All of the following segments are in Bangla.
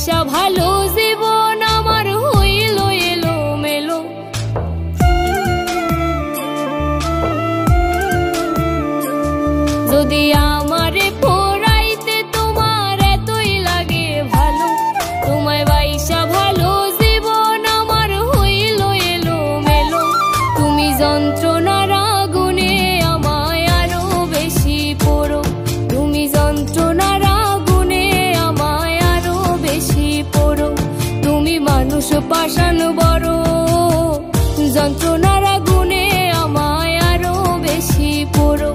বাইসা ভালো জীবন আমার হইল এলো মেলো। যদি আমারে পোড়াইতে তোমার এতই লাগে ভালো, তোমায় বাইসা ভালো জীবন আমার হইল এলো মেলো। তুমি যন্ত্রণার আগুনে আমায় আরো বেশি পোড়ো, তুমি যন্ত্রণার আগুনে আমায় আরো বেশি পোড়ো। তুমি মানুষ পাষাণ বড়, যন্ত্রণার আগুনে আমায় আরো বেশি পোড়ো।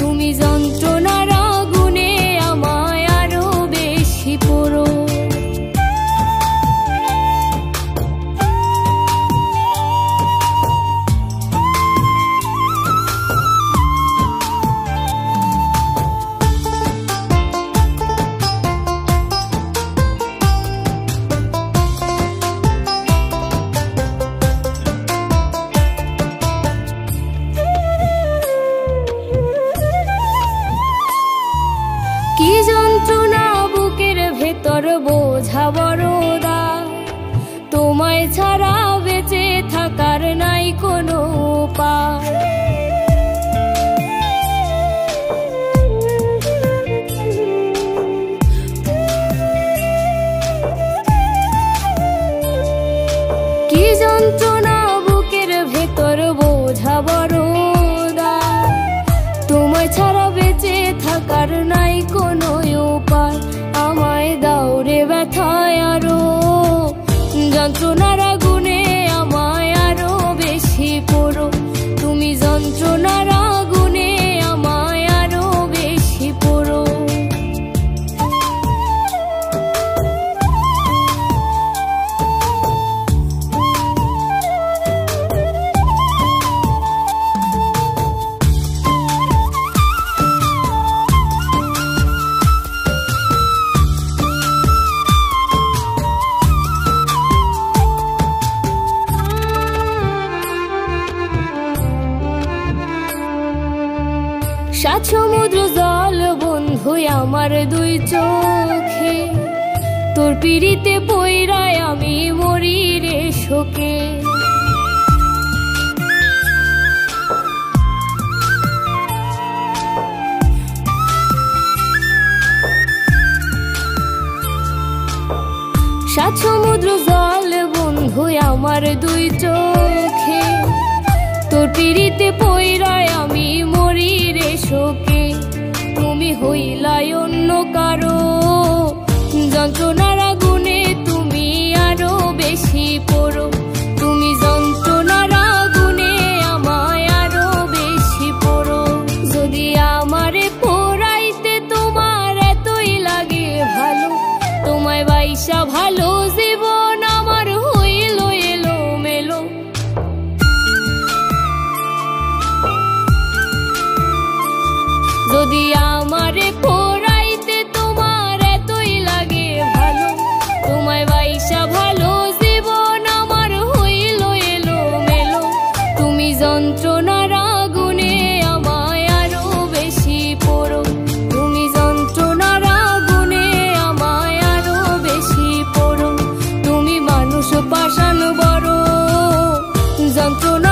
তুমি যন্ত্রণার আগুনে আমায় আরো বেশি পোড়ো। কি যন্ত্রণা বুকের ভেতর বোঝা বড়দা, তোমায় ছাড়া বেঁচে থাকার নাই কোনো উপায়। কি যন্ত্রণা বুকের ভেতর বোঝা বড়দা, তোমায় ছাড়া বেঁচে থাকার নাই কোনো উপায়। আমায় দাও রে ব্যথায় আরো, যন্ত্রণার আগুনে আমায় আরো বেশি পোড়ো। তুমি যন্ত্রণার আগুনে আমায় আরো বেশি পোড়ো। সাত সমুদ্র জল বন্ধু আমার দুই চোখে, তোর পিড়িতে পইরায় আমি মরি রে শোকে। সাত সমুদ্র জল বন্ধু আমার দুই চোখে, তোর পিড়িতে পইরায় আমি মরি রে শোকে। তুমি হইলাই অন্য কারো, যন্ত্রণার আগুনে তুমি আরো বেশি পোড়ো। তুমি যন্ত্রণার আগুনে আমায় আরো বেশি পোড়ো। যদি আমারে পোড়াইতে তোমার এতই লাগে ভালো, তোমায় বাইসা ভালো জীবন আমার হইল এলো মেলো। যদি আমারে পোড়াইতে তোমার এতই লাগে ভালো, তোমায় বাইসা ভালো জীবন আমার হইল এলো মেলো। তুমি যন্ত্রণার আগুনে আমায় আরো বেশি পোড়ো, তুমি যন্ত্রণার আগুনে আমায় আরো বেশি পোড়ো। তুমি মানুষ পাষাণ বড়, যন্ত্রণা